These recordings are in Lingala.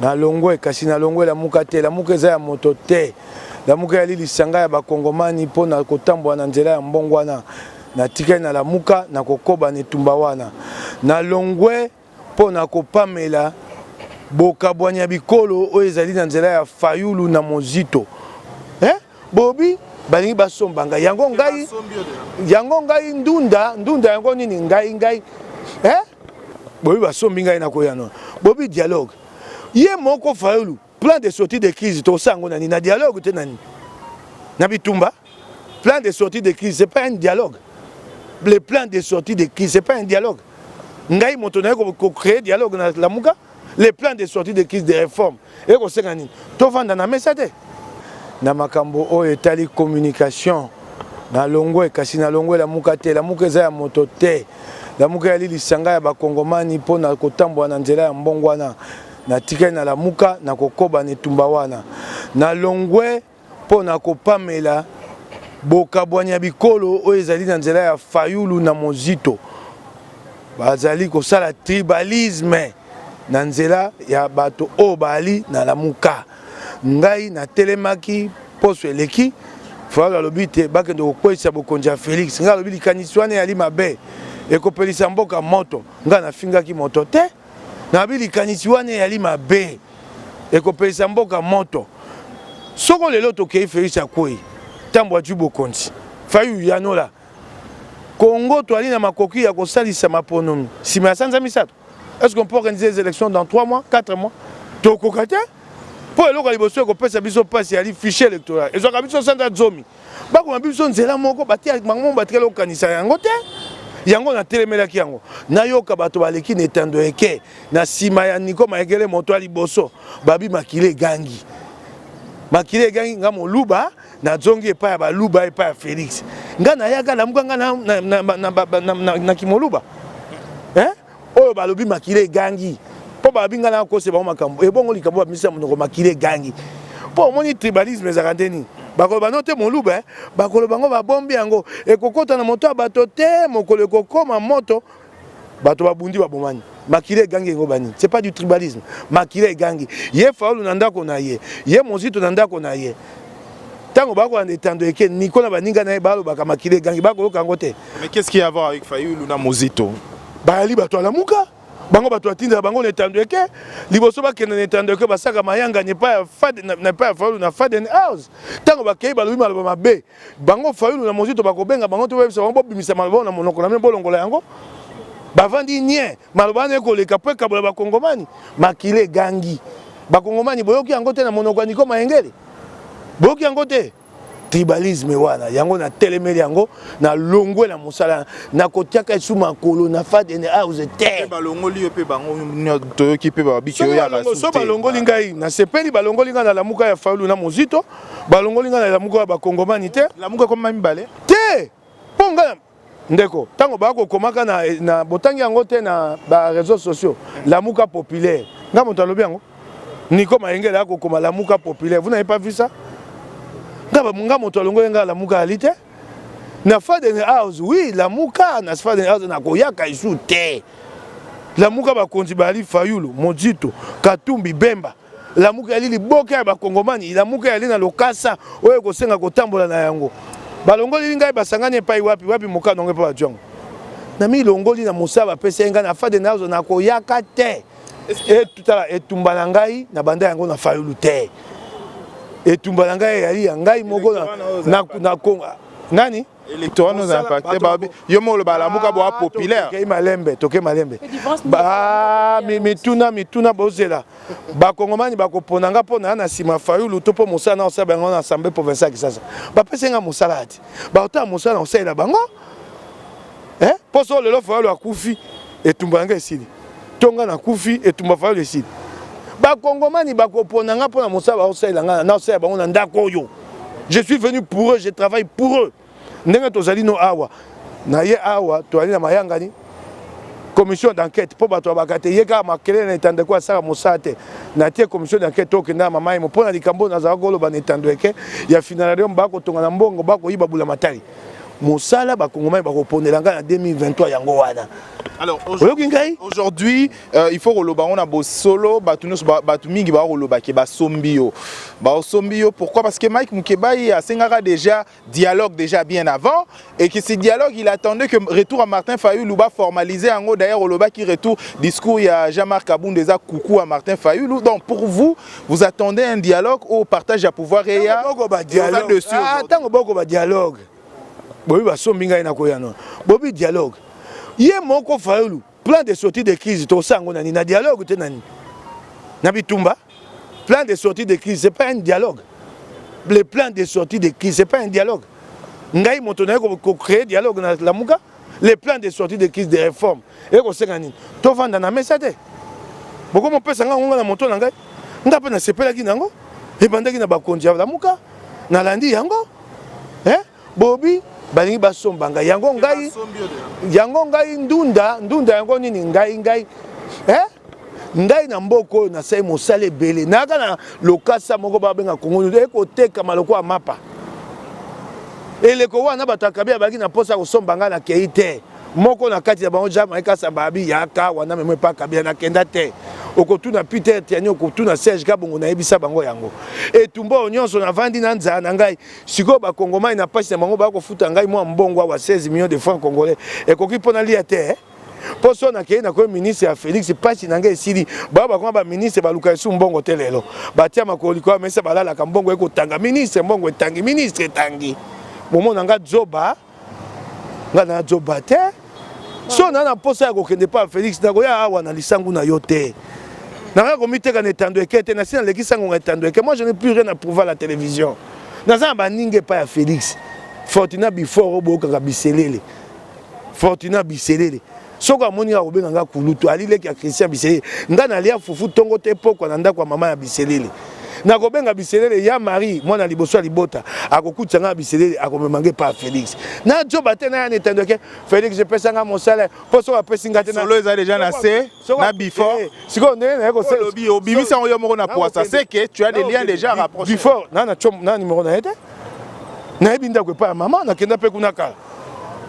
na longwe kasi na longwe la muka te la muka eza ya moto te la muka ya lisanga ya bakongomani mpona kotambola na nzela ya mbongwana na tikali na la muka na kokoba na etumba wana na longwe mpona kopamela bokabwani ya bikolo oyo ezali na nzela ya fayulu na mozito bobi balingi basombanga yango ngai ndunda yango nini ngai bobi basombi ngai na koyano bobi dialogue ye moko fayulu plan de sortie de crise to sango nani na dialogue te nani na bitumba plan de sortie de crise c'est pas un dialogue le plan de sortie de crise c'est pas un dialogue ngai moto na ko créer dialogue na la muka le plan de sortie de crise de réforme et ko senga nini to vanda na mesa te na makambo oyo etali communication na longwe kasi na longwe la muka te la muka eza ya moto te la muka ya lisanga ya bakongomani mpona kotambola na nzela ya mbongwana na tikali na la muka na kokoba na etumba wana na longwe mpona kopamela bokabwani ya bikolo oyo ezali na nzela ya fayulu na mozito bazali kosala tribalisme na nzela ya bato oyo bali na la muka ngai na telemaki poso eleki fayulu alobi te bakende kokweyisa bokonzi ya Félix ngai alobi likanisi wana yali mabe ekopelisa mboka moto ngai nafingaki moto te na bili kanisi wana yali mabe ekopelisa mboka moto soko lelo tokei Félix akwei tambo atu bokonzi fayu yanola Congo toali na makoki ya kosalisa maponomi sima ya sanza misato est-ce qu'on peut organiser les élections dans 3 mois 4 mois tokoka te po eloko liboso ekopesa biso pasi yali fichier électoral ezwaka biso sanza zomi bakoma biso nzela moko batia bango batikala kokanisa yango te yango na telemelaki yango nayoka bato baleki netando eke na sima ya Niko Maekele moto ali boso babi makile gangi nga moluba na zongi epa ya baluba epa ya Félix nga na yaka la muka nga na kimoluba oyo balobi makile gangi po babi nga na kose ba makambo ebongo likambo ba misa monoko makile gangi po moni tribalisme zakanteni bakoloba no te moluba bakoloba ngo babombi yango ekokota na moto ya bato te mokolo ekokoma moto bato babundi babomani makile gangi ngo bani c'est pas du tribalisme makile gangi ye Fayulu na ndako na ye mozito na ndako na ye tango bako ande tando eke Niko na baninga na ye balobaka makile gangi bakoloka ngo te. Mais qu'est-ce qu'il y a à voir avec Fayulu na mozito bali bato ala muka bango bato atinda bango netando eke liboso bakende netando eke basaka mayanga ne pas Fayulu na Faden House tango bakei balobi maloba mabe bango Fayulu na mozito bakobenga bango to webisa bango bimisa maloba na monoko na bolongola yango bavandi nie maloba ne koleka po kabola bakongomani makile gangi bakongomani boyoki yango te na monoko ya Niko Maekele boyoki yango te tribalisme wana yango na telemeli yango na longwe na mosala na kotiaka esu makolo na Faden House te balongoli pe bango toyoki pe babiki oyo ya basu so balongoli ngai na sepeli balongoli ngai na la muka ya Fayulu na mozito balongoli ngai na la muka ya bakongomani te la muka comme mibale te ponga ndeko tango bako komaka na botangi yango te na ba réseaux sociaux la muka populaire nga moto alobi yango Niko Maekele ako koma la muka populaire vous n'avez pas vu ça nga moto alongoli nga la muka ali te na Faden House oui la muka na Faden House na koyaka isu te la muka bakonzi bali Fayulu mozito Katumbi Bemba la muka ali liboka ya bakongomani la muka ali na lokasa oyo kosenga kotambola na yango balongoli ngai basangani epai wapi moka nonge pa bajongo na milongoli na mosaba pesa nga na Faden House na koyaka te tutala etumba na ngai na banda yango na Fayulu te etumba na ngai yali ya ngai moko na Kongo Nani électorat nous a impacté babi yo mo le balamuka bo populaire toke malembe ba mituna bozela ba kongomani ba koponanga pona na sima Fayulu to po mosala na osaba ngona assemblée provinciale Kisasa ba pesenga mosala ati ba ota mosala osala bango poso lelo Fayulu akufi etumbanga esili tonga na kufi etumba Fayulu esili ba kongomani ba koponanga pona mosala osala ngana na osala bango na ndako oyo. Je suis venu pour eux, je travaille pour eux. Ndenge tozali no awa. Na ye awa, toali na mayangani. Commission d'enquête pour bato bakate yeka makele na etande kwa sala mosate. Na tie commission d'enquête okenda mama mo pona likambo na za golo ba netandweke ya finalario mbako tonga na mbongo bako yiba bula matali. Mosala ba kongomai ba koponelanga na 2023 yango wana. Alors aujourd'hui, il faut que on a beau solo, batumingi ba roloba ke ba sombio. Ba sombio pourquoi? Parce que Mike Mukeba a sengara déjà dialogue déjà bien avant et que ce dialogue il attendait que retour à Martin Fayulu ba formaliser en gros d'ailleurs roloba qui retour discours il y a Jean-Marc Aboundeza coucou à Martin Fayulu. Donc pour vous, vous attendez un dialogue au partage à pouvoir et ya dessus. Attends boko ba dialogue. Bobi ba sombinga ina ko yano. Bobi dialogue. Yé moko Fayulu plan de sortie de crise to sango nani na dialogue te nani na bitumba plan de sortie de crise c'est pas un dialogue. Le plan de sortie de crise c'est pas un dialogue. Ngai moto na ko créer dialogue na lamuka le plan de sortie de crise de réforme et ko senga nini to vanda na mesa te boko mo pesa nga ngonga na moto na ngai ndape na sepela ki nango e bandaki na bakonzi ya lamuka na landi yango bobi balingi basombanga yango ngai ndunda yango nini ngai ngai na mboko na sai mosale bele naka na lokasa moko babenga Kongo eko teka maloko mapa eleko wana batakabia baki na posa kosombanga na keite moko na kati ya bango jama ekasa babi yaka wana memo pa kabia na kenda te okotuna Peter Tiani okotuna Serge Kabongo na ebisa bango yango etumbo nyonso na vandi na nza na ngai siko ba kongomai na pasi na bango ba kofuta ngai mwa mbongo wa 16 millions de francs congolais ekoki pona lia te poso na kei na ko ministre ya Félix pasi na ngai esili ba ba ba ministre ba luka su mbongo te lelo batia makoli ko mesa balala ka mbongo ekotanga ministre mbongo etangi ministre etangi momo na nga zoba nga na zoba te so na posa ya kokende pa Félix na koya awa na lisangu na yo te na komite ka netando ekete na sina lekisango netando ekete moi je n'ai plus rien à prouver à la télévision na za ba ninge pa ya Félix Fortuna before oboka ka biselele Fortuna biselele soko amoni ka kobenga nga kulutu alileki ya Christian biselele nga na lia fufu tongo te poko na ndako ya mama ya biselele na kobenga biselele ya Marie mwana liboso libota akokutsa nga biselele akomemange pa Félix na joba te na netando ekete Félix je pesa nga mon salaire poso wa pesinga te na solo eza déjà na C na before siko ndene na ko se obimisa yo moko na poisa c'est que tu as des liens déjà rapprochés before na numéro na ete na ebinda ko pa mama na kenda pe kuna kala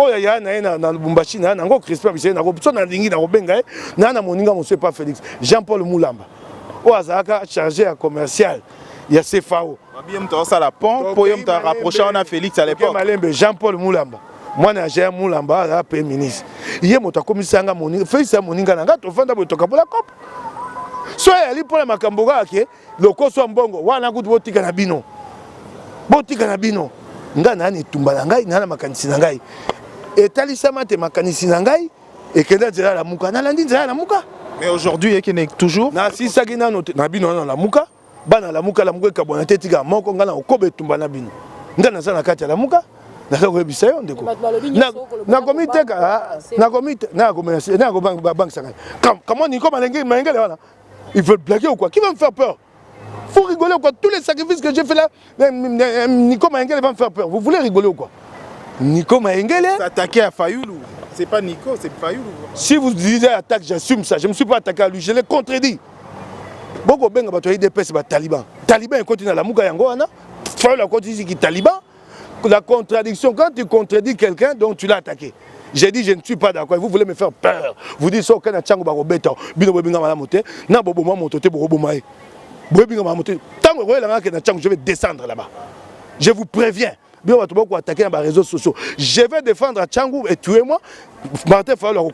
oya ya na Lubumbashi na ngo Crispin biselele na ko so na lingi na ko benga na moninga mo se pa Félix Jean-Paul Moulamba o azaka chargé à commercial ya CFAO babiem to ça la pont pour yom ta rapprocher on a Félix à l'époque Malembe Jean-Paul Moulamba moi na Jean Moulamba la premier ministre yé moto komisanga moninga Félix moninga na ngato fanda bo toka pola cop so ya li pola makambo ke lokoso mbongo wana kutu botika na bino nga nani tumba na ngai na makanisi na ngai etalisama te makanisi na ngai ekenda nzela la muka na landi nzela la muka. Mais aujourd'hui, il est toujours. Na si ça qui n'a noté, na bino na la muka, bana la muka kabona tetika moko ngana okobe tumba na bino. Ngana sana kati la muka, na ko ebisa yo ndeko. Na komite ka, na komite, na commerce, na ko banque sanga. Comment ni comme malengele wana. Ils veulent blaguer ou quoi? Qui va me faire peur? Faut rigoler ou quoi? Tous les sacrifices que j'ai fait là, Nico Maengele va me faire peur. Vous voulez rigoler ou quoi? Nico Maengele s'attaquer à Fayulu. C'est pas Nico, c'est Fayulu. Si vous disiez attaque, j'assume ça. Je ne me suis pas attaqué à lui, je l'ai contredit. Beaucoup de gens ont des talibans. Taliban continue à la mouka yangoana. Fayulu continue qui taliban. La contradiction, quand tu contredis quelqu'un, donc tu l'as attaqué. J'ai dit je ne suis pas d'accord. Vous voulez me faire peur. Vous dites ça aucun chango barobeta. Bino bobinga malamote. Na bobo mo motote borobomae. Bobinga malamote. Tant que je vais descendre là-bas. Je vous préviens. Je vais réseaux sociaux. Je vais défendre à Tchangou et tuez-moi. Martin Fayulu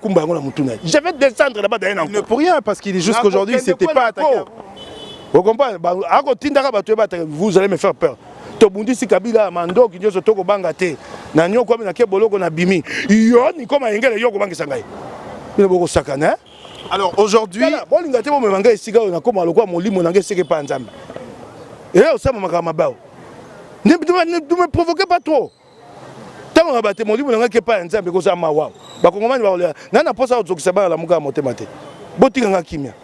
je vais descendre là-bas derrière. Il ne peut rien parce qu'il est juste qu'aujourd'hui il ne s'était pas attaqué. Vous comprenez? Vous allez me faire peur. Tobundi si Kabila Mando qui dit que na nyoko na ke boloko na bimi yo ni koma engele yo ko bangisa ngai ne boko sakana. Alors aujourd'hui bolinga te bo me manga esika na koma lokwa molimo na ngai seke pa nzambe et là ça mama mabao ne me provoquez pas trop tant on battre molimo na ngai ke pa nzambe ko sa mawa ba kongomani ba na posa ozokisa ba la muka motema te botika nga kimia.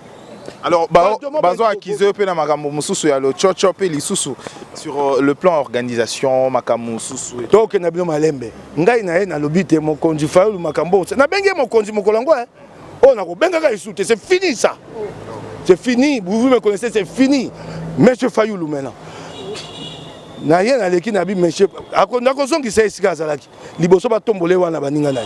Alors bazo akizé pe na makambo mususu ya lo chocho pe lisusu sur le plan organisation makambo mususu to ke na bino malembe ngai na ye na lobite mo konji faulu makambo na benge mo konji mokolango on a ko benga ka isute c'est fini ça. C'est fini, vous me connaissez, c'est fini. Monsieur Fayoulou maintenant. Na ye na leki na bi monsieur akondako songi c'est esika zalaki liboso ba tombole wana baninga na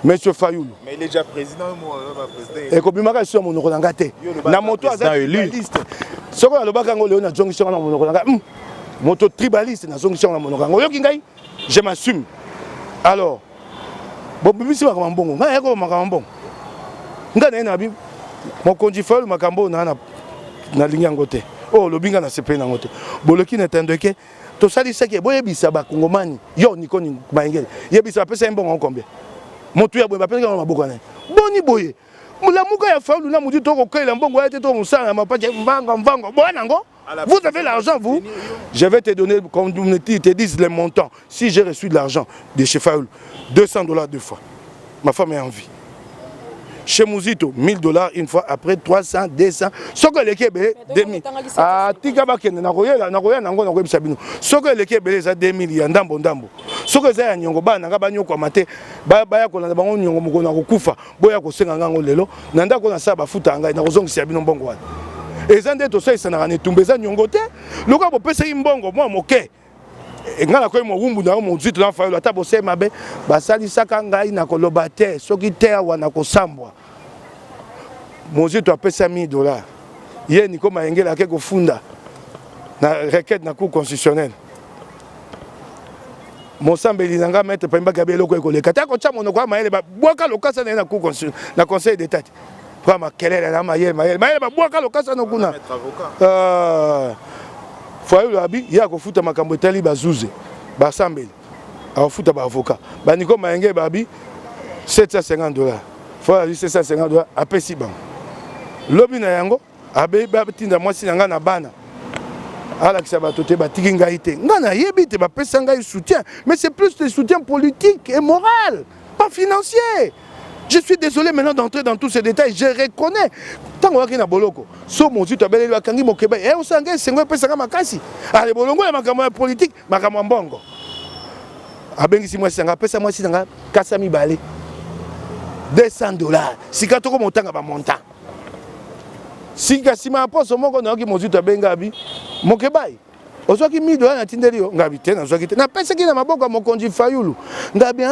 Monsieur Fayoulou. Mais il est déjà président, moi, président. Et comme il m'a dit, mon orangate. Na moto tribaliste. Ce qu'on a le bacango léon a jonction dans mon orangate. Moto tribaliste na jonction dans mon orangate. Yo kingai, je m'assume. Alors, bon, bimisi makambo. Nga yako makambo. Nga na bi mon konji Fayoulou makambo na lingi ngote. Oh, le binga na sepe na ngote. Boloki na tendeke. To sali seke boye bisa ba kongomani. Yo niko ni maingele. Yebisa pesa mbongo combien? Motu ya boye ba pesa maboko na. Boni boye. Mulamuka ya Fayoulou na mudi to ko kela mbongo ya te to musala mapache mvango. Bona ngo. Vous avez l'argent vous? Je vais te donner comme ils te disent les montants. Si j'ai reçu de l'argent de chez Fayoulou, $200 deux fois. Ma femme est en vie. Chez Mouzito, $1000 une fois, après 300, 200. Ce que les Québécois, 2000. Ah, Tigabakene, Nagoya, Nango, Sabino. Ce que les Québécois, 2000, Yandambo, Ndambo. Ce que les Nyongoba, Nagabanyo, Komate, Baya, Konabon, Nyongo, Kufa, Boya, Kosengango, Lelo, Nanda, Konasaba, Futanga, Nazong, Sabino, Bongo. Et Zande, to say, Sanarane, Tumbeza, Nyongote, Luka, Pesa, Mbongo, moi, Moke. Ngala ko mo wumbu na mo nzito na Fayoulou ata bose mabe basali saka ngai na koloba te soki te wana ko sambwa mo nzito apesa $1000 ye ni ko mayengela ke ko funda na requête na cour constitutionnelle mo sambeli nanga maître Pemba Gabelo ko koleka ta ko chamo no kwa mayele ba bwaka lokasa na cour constitutionnelle na conseil d'état kwa makelele na mayele ba bwaka lokasa no kuna Fayoulou abi ya ko futa makambo etali bazuze basambeli afuta ba avocat baniko mayenge babi $750 Fayoulou $750 apesi bango lobi na yango abe batinda mwasi nanga na bana ala kisa batote batiki ngai te ngana yebi te bapesa ngai soutien mais c'est plus de soutien politique et moral pas financier. Je suis désolé maintenant d'entrer dans tous ces détails. Je reconnais. Tant qu'on a boloko, so mon Dieu, tu as bel et kangi mokeba. Et on s'engage, c'est un peu ça makasi. Allez bolongo la makamwa politique, makamwa mbongo. Abengi si moi c'est un pesa moi si nga kasami balé. $200. Si katoko montanga ba montant. Si kasima poso moko na ki mon Dieu tu benga abi mokeba. Ozoki $1000 na tindeli yo ngabi te na zoki te na pesa ki na maboko mokonzi Fayoulou ngabi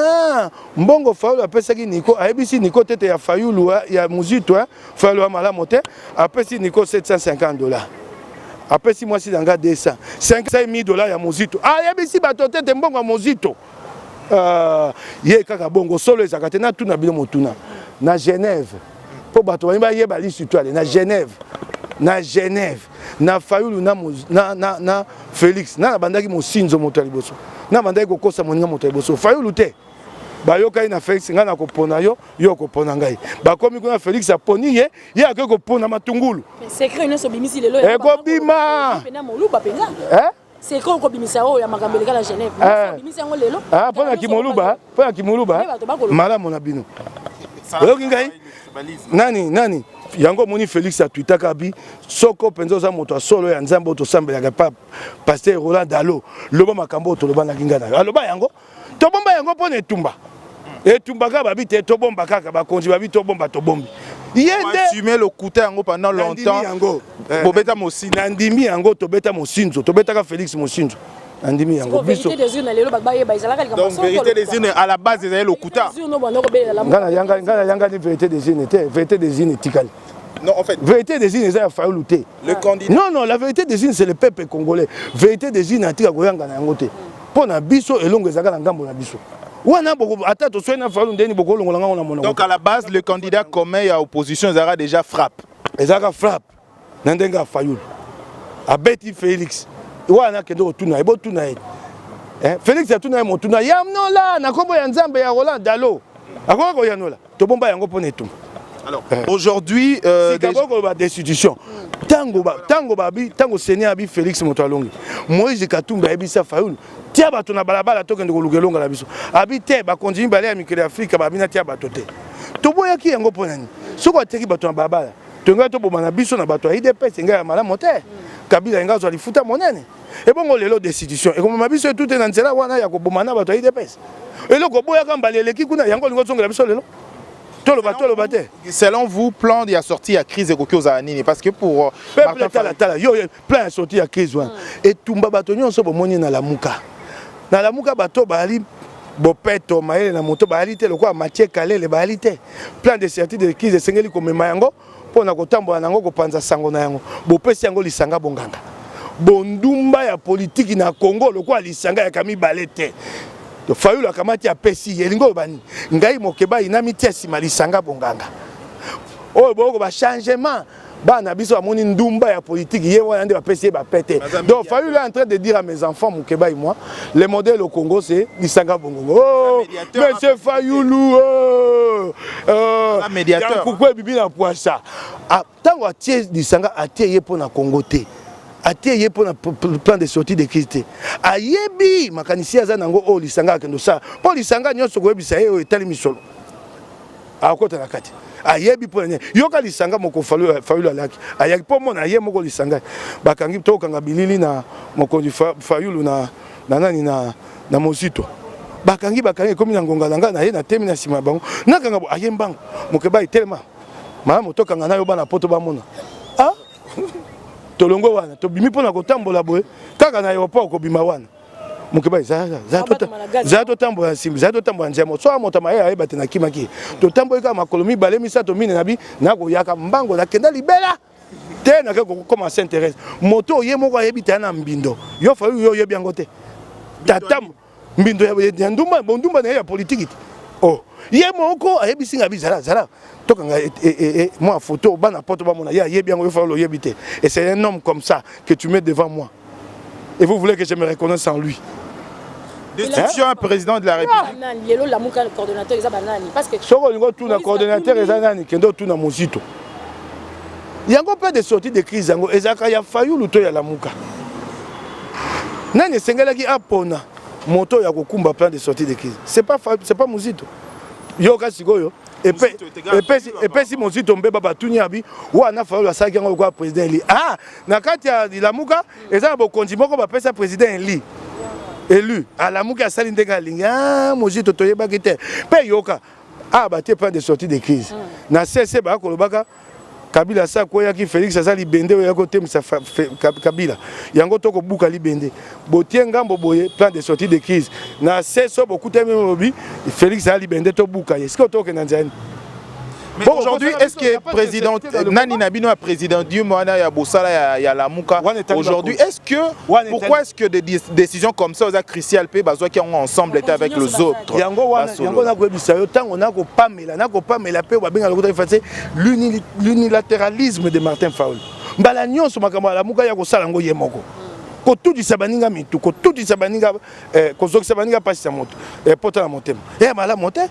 mbongo Fayoulou apesa ki Niko ayebisi Niko tete ya Fayoulou ya Mouzito Fayoulou malamu te apesi Niko $750 apesi mwasi nanga $200 $500 ya Mouzito ayebisi bato tete mbongo ya Mouzito ye kaka bongo solo ezaka te na tuna bino motuna na Genève po bato ba yeba lisu to ale na Genève na Fayoulou na Félix na bandaki mosinzo moto liboso na bandaki kokosa moninga moto liboso Fayoulou te bayokai na Félix nga na kopona yo kopona ngai bakomi kuna Félix aponi ye akopona matungulu secret nyonso bimisi lelo ya ekobima pena moluba penga secret ko bimisa o ya makambeleka la Genève bimisi yango lelo pona kimoluba malamu na bino oyoki ngai nani yango moni Félix a Twitter kabi soko penzo za moto solo ya nzambo to sambela pa pasteur Roland Dalo loba makambo to loba na kingana aloba yango to bomba yango pona etumba ka babi te to bomba kaka ba konji babi to bomba to bombi yende assumer le coup yango pendant longtemps bobeta mosinzo ndimi yango to beta mosinzo to beta ka Félix mosinzo andimi yango biso vérité des urnes lelo ba yeba izalaka donc vérité des urnes à la base des le coup ngana yanga ni vérité des urnes te vérité des urnes tikali. Non, en fait, vérité des urnes, ça a fallu lutter. Le candidat. Non, la vérité des urnes, c'est le peuple congolais. Vérité des urnes, c'est Goyanga na ngote. Pour na biso et longue ezaka na ngambo na biso. Wana boko atatu soina fallu ndeni boko longo ngana mona. Donc à la base, le candidat commun à opposition ezaka déjà frappe. Ezaka frappe. Nandenga Fayoulou. Abeti Félix. Wana kendo tuna ebo tuna. Félix atuna ya motuna yamnola na kombo ya nzambe ya Roland Dalo akoka koyanola tobomba yango pona etumba. Alors aujourd'hui d'abord la destitution tango Seigneur abi Félix Motoalongi Moïse Katumba abi sa Fayoul tia bato na balabala tokende kolukelonga la biso abi te ba continue bale ya mikele Afrika ba bina tia bato te toboya ki yango pona ni soko ateki bato na balabala tonga to bomana biso na bato ya IDPS nga ya malamu te Kabila nga zo alifuta monene et bongo lelo destitution et comme mabiso tout est dans nzela wana ya ko bomana bato ya IDPS eloko boya ka mbaleleki kuna yango lingo zonga la biso lelo. Selon vous, plan de sortie à crise et parce que pour plan de sortie à crise et tout batonio so bomoni na lamuka bato bali bopeto maele na moto bali te lokwa Mathieu Kalele bali te plan de sortie de crise sengeli ko mema yango pona ko tambola nango ko panza sango na yango bopesi yango lisanga bonganga bondumba ya politique na Congo lokwa lisanga ya kami balete Fayoul akamati ya pesi yelingo bani ngai mokeba inami tiesi malisanga bonganga oyo boko ba changement bana biso amoni ndumba ya politique ye wana nde ba pesi ba pete donc Fayoul est en train de dire à mes enfants mokeba et moi le modèle au Congo c'est lisanga bongongo oh monsieur Fayoulou médiateur pourquoi bibi na poisa tango atie lisanga atie ye pona Congo te ateye pour le plan de sortie de crise. Ayebi makanisi azanango o lisanga kendo sa. Po lisanga nyonso ko yebisa e o etali misolo. Akota na kati. Ayebi pour yoka lisanga moko Fayoul alaki. Ayaki po mona ye moko lisanga. Bakangi to kanga bilili na moko Fayoul na nani na Mosito. Bakangi komi na ngonga langa na ye na temi na sima bango. Nakanga bo ayembango. Mokeba itelema. Mama motoka ngana yo bana poto ba mona. Ah tolongo wana to bimi pona kotambola boye kaka na aéroport ko bima wana mokeba za to tambola simbi za to tambola njemo so amota maye ayebate na kimaki to tambola ka makolomi bale misato mine nabi na ko yaka mbango na kenda libela te na ko commencer intéresse moto ye moko ayebita na mbindo yo fa yo yebi yango te tatam mbindo ya ndumba bondumba na ya politique oh ye moko ayebisinga bizala tokanga moi photo bana poto ba mona ya yebi yango fa lo yebite et c'est un homme comme ça que tu mets devant moi et vous voulez que je me reconnaisse en lui. Destitution un président de la République. Lelo la muka coordonnateur eza banani parce que soko lingo tout na coordonnateur eza nani kendo tout na Mosito yango pas de sortie de crise yango ezaka ya Fayoul to ya la muka nani sengelaki apona moto ya kokumba plan de sortie de crise c'est pas Mosito yoka sikoyo et si Mosito mbeba batuni abi wana Fayoul asaki yango kwa président Eli na kati ya lamuka eza bo konji moko ba pesa président Eli élu à lamuka asali ndenga linga Mosito toyebaki te pe yoka batie plan de sortie de crise na cesse ba kolobaka Kabila sa koya ki Félix azali bende oya ko temisa Kabila yango toko buka libende botie ngambo boye plan de sortie de crise na seso bokutemi mobi Félix ali bende to buka est-ce que toke na nzani. Mais aujourd'hui, est-ce que président Nani Nabino a président Dieu Moana ya Bosala ya Lamuka aujourd'hui est-ce que pourquoi est-ce que des décisions comme ça aux cruciales pe bazo qui ont ensemble été avec les autres yango na ko bisa yo tango na ko pamela pe ba benga lokota effacer l'unilatéralisme de Martin Fayoul mbala nyonso makambo ya Lamuka ya ko sala ngo yemoko ko tudi sabaninga mitu ko tudi sabaninga ko zok sabaninga pasi ya moto pota na motema mala mote